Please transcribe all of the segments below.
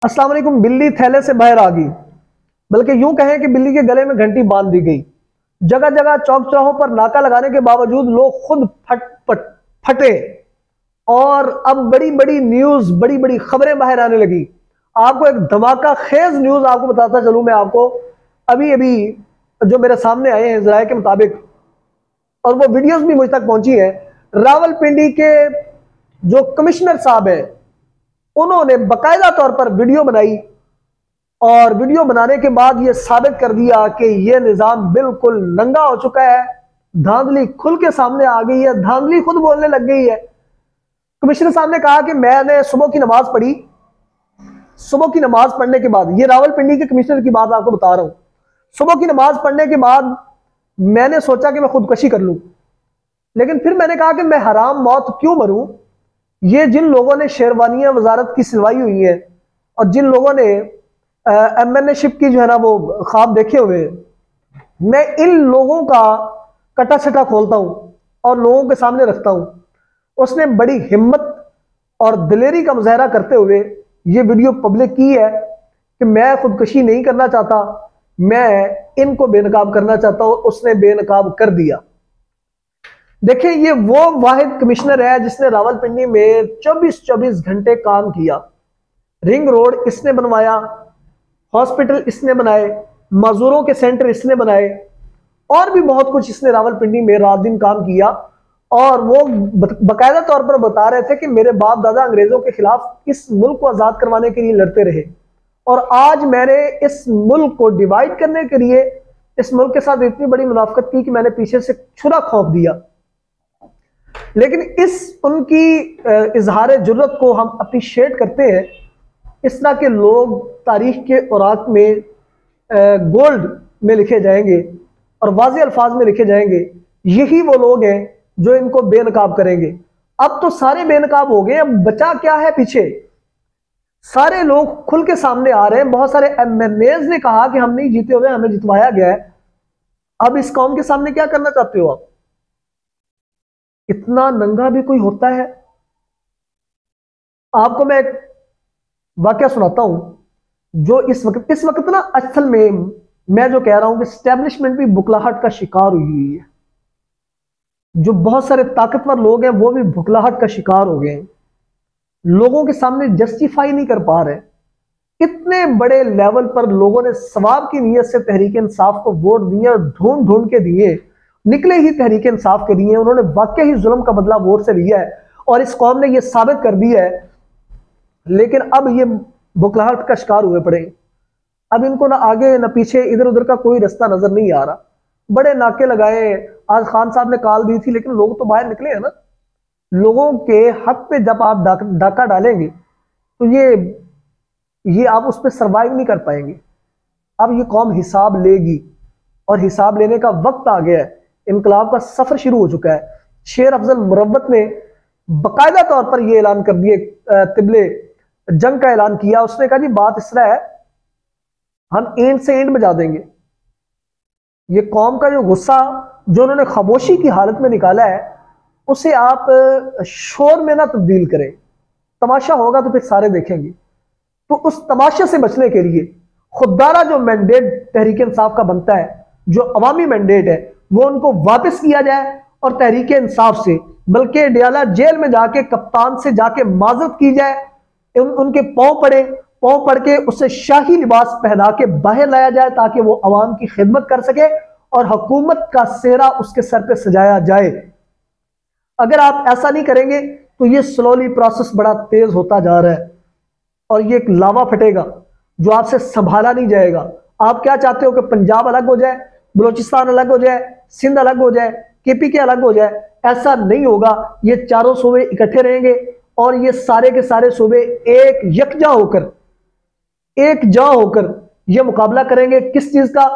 अस्सलाम वालेकुम। बिल्ली थैले से बाहर आ गई, बल्कि यूं कहें कि बिल्ली के गले में घंटी बांध दी गई। जगह जगह चौक चौराहों पर नाका लगाने के बावजूद लोग खुद फटे और अब बड़ी बड़ी न्यूज, बड़ी बड़ी खबरें बाहर आने लगी। आपको एक धमाका खेज न्यूज आपको बताता चलूं मैं आपको, अभी अभी जो मेरे सामने आए हैं जराये के मुताबिक, और वो वीडियोस भी मुझ तक पहुंची है। रावलपिंडी के जो कमिश्नर साहब हैं, उन्होंने बाकायदा तौर पर वीडियो बनाई और वीडियो बनाने के बाद यह साबित कर दिया कि यह निजाम बिल्कुल नंगा हो चुका है। धांधली खुल के सामने आ गई है, धांधली खुद बोलने लग गई है। कमिश्नर साहब ने कहा कि मैंने सुबह की नमाज पढ़ी, सुबह की नमाज पढ़ने के बाद, ये रावलपिंडी के कमिश्नर की बात आपको बता रहा हूं, सुबह की नमाज पढ़ने के बाद मैंने सोचा कि मैं खुदकशी कर लूं, लेकिन फिर मैंने कहा कि मैं हराम मौत क्यों मरूं। ये जिन लोगों ने शेरवानिया वजारत की सिलवाई हुई है और जिन लोगों ने एमएनए-शिप की जो है ना वो ख्वाब देखे हुए, मैं इन लोगों का कटा छटा खोलता हूं और लोगों के सामने रखता हूं। उसने बड़ी हिम्मत और दिलेरी का मुजाहरा करते हुए ये वीडियो पब्लिक की है कि मैं खुदकशी नहीं करना चाहता, मैं इनको बेनकाब करना चाहता हूं। उसने बेनकाब कर दिया। देखिए, ये वो वाहिद कमिश्नर है जिसने रावलपिंडी में 24-24 घंटे काम किया। रिंग रोड इसने बनवाया, हॉस्पिटल इसने बनाए, मजदूरों के सेंटर इसने बनाए, और भी बहुत कुछ इसने रावलपिंडी में रात दिन काम किया। और वो बाकायदा तौर पर बता रहे थे कि मेरे बाप दादा अंग्रेजों के खिलाफ इस मुल्क को आजाद करवाने के लिए लड़ते रहे, और आज मैंने इस मुल्क को डिवाइड करने के लिए इस मुल्क के साथ इतनी बड़ी मुनाफकत की कि मैंने पीछे से छुरा खौंप दिया। लेकिन इस उनकी इजहार जुर्रत को हम अप्रिशिएट करते हैं। इस तरह के लोग तारीख के औराक में गोल्ड में लिखे जाएंगे और वाज़े अल्फाज में लिखे जाएंगे। यही वो लोग हैं जो इनको बेनकाब करेंगे। अब तो सारे बेनकाब हो गए, अब बचा क्या है पीछे? सारे लोग खुल के सामने आ रहे हैं। बहुत सारे एमएनएज ने कहा कि हम नहीं जीते हुए, हमें जितवाया गया है। अब इस कौम के सामने क्या करना चाहते हो आप? इतना नंगा भी कोई होता है? आपको मैं एक वाकया सुनाता हूं जो इस वक्त ना असल में मैं जो कह रहा हूं कि एस्टेब्लिशमेंट भी बुखलाहट का शिकार हुई है। जो बहुत सारे ताकतवर लोग हैं वो भी बुखलाहट का शिकार हो गए हैं, लोगों के सामने जस्टिफाई नहीं कर पा रहे। इतने बड़े लेवल पर लोगों ने सवाब की नीयत से तहरीक इंसाफ को वोट दिए और ढूंढ ढूंढ के दिए, निकले ही तहरीक इंसाफ के दिए। उन्होंने वाकई ही जुल्म का बदला वोट से लिया है और इस कौम ने यह साबित कर दिया है। लेकिन अब ये बुखलाहट का शिकार हुए पड़े। अब इनको ना आगे ना पीछे, इधर उधर का कोई रास्ता नजर नहीं आ रहा। बड़े नाके लगाए, आज खान साहब ने कॉल दी थी, लेकिन लोग तो बाहर निकले हैं ना। लोगों के हक पे जब आप डाका डालेंगे तो ये आप उस पर सर्वाइव नहीं कर पाएंगे। अब ये कौम हिसाब लेगी और हिसाब लेने का वक्त आ गया है। इनकलाब का सफर शुरू हो चुका है। शेर अफजल मुरव्वत ने बाकायदा तौर पर यह ऐलान कर दिए, तिबले जंग का ऐलान किया। उसने कहा जी बात इस तरह है, हम एंड से एंड बजा देंगे। ये कौम का जो गुस्सा जो उन्होंने खामोशी की हालत में निकाला है, उसे आप शोर में ना तब्दील करें। तमाशा होगा तो फिर सारे देखेंगे। तो उस तमाशे से बचने के लिए खुददारा जो मैंडेट तहरीक इंसाफ का बनता है, जो अवामी मैंडेट है, वो उनको वापस किया जाए और तहरीक इंसाफ से, बल्कि डियाला जेल में जाके कप्तान से जाके माजरत की जाए, उनके पांव पड़ के उससे शाही लिबास पहना के बाहर लाया जाए ताकि वो अवाम की खिदमत कर सके और हुकूमत का सेहरा उसके सर पे सजाया जाए। अगर आप ऐसा नहीं करेंगे तो ये स्लोली प्रोसेस बड़ा तेज होता जा रहा है और ये एक लावा फटेगा जो आपसे संभाला नहीं जाएगा। आप क्या चाहते हो कि पंजाब अलग हो जाए, बलोचिस्तान अलग हो जाए, सिंध अलग हो जाए, केपीके अलग हो जाए? ऐसा नहीं होगा। ये चारों सूबे इकट्ठे रहेंगे और ये सारे के सारे सूबे एक यकजा होकर ये मुकाबला करेंगे। किस चीज का?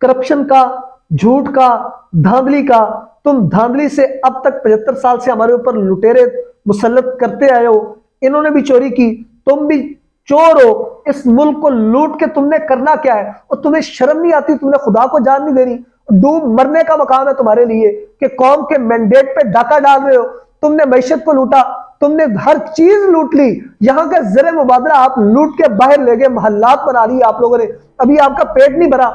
करप्शन का, झूठ का, धांधली का। तुम धांधली से अब तक 75 साल से हमारे ऊपर लुटेरे मुसल्लत करते आए हो। इन्होंने भी चोरी की, तुम भी चोर हो। इस मुल्क को लूट के तुमने करना क्या है? और तुम्हें शर्म नहीं आती? तुमने खुदा को जान नहीं दे रही? डूब मरने का मकाम है तुम्हारे लिए कि कौम के मैंडेट पे डाका डाल रहे हो। तुमने मैशत को लूटा, तुमने हर चीज लूट ली, यहां का ज़र मुबादला आप लूट के बाहर ले गए, महल्लात बना लिए आप लोगों ने, अभी आपका पेट नहीं भरा,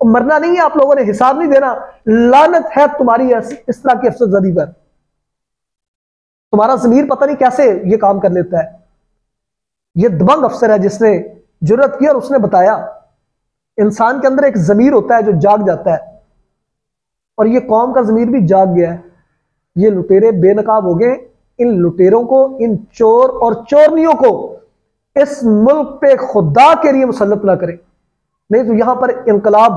मरना नहीं है आप लोगों ने, हिसाब नहीं देना। लानत है तुम्हारी इस तरह की अफसरजदी पर। तुम्हारा ज़मीर पता नहीं कैसे ये काम कर लेता है। ये दबंग अफसर है जिसने जुर्रत की और उसने बताया इंसान के अंदर एक ज़मीर होता है जो जाग जाता है, और ये कौम का ज़मीर भी जाग गया है। ये लुटेरे बेनकाब हो गए। इन लुटेरों को, इन चोर और चोरनियों को इस मुल्क पे खुदा के लिए मुसल्लत ना करें, नहीं तो यहां पर इनकलाब,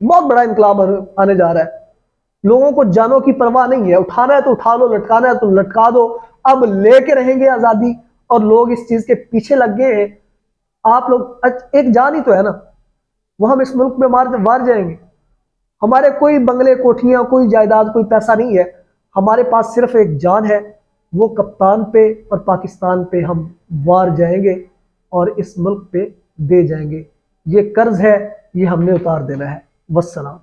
बहुत बड़ा इनकलाब आने जा रहा है। लोगों को जानों की परवाह नहीं है, उठाना है तो उठा लो, लटकाना है तो लटका दो। अब लेके रहेंगे आजादी, और लोग इस चीज के पीछे लग गए हैं। आप लोग एक जान ही तो है ना, वो हम इस मुल्क में मार जाएंगे। हमारे कोई बंगले, कोठियां, कोई जायदाद, कोई पैसा नहीं है, हमारे पास सिर्फ एक जान है। वो कप्तान पे और पाकिस्तान पे हम वार जाएंगे और इस मुल्क पे दे जाएंगे। ये कर्ज है, ये हमने उतार देना है। वस्सलाम।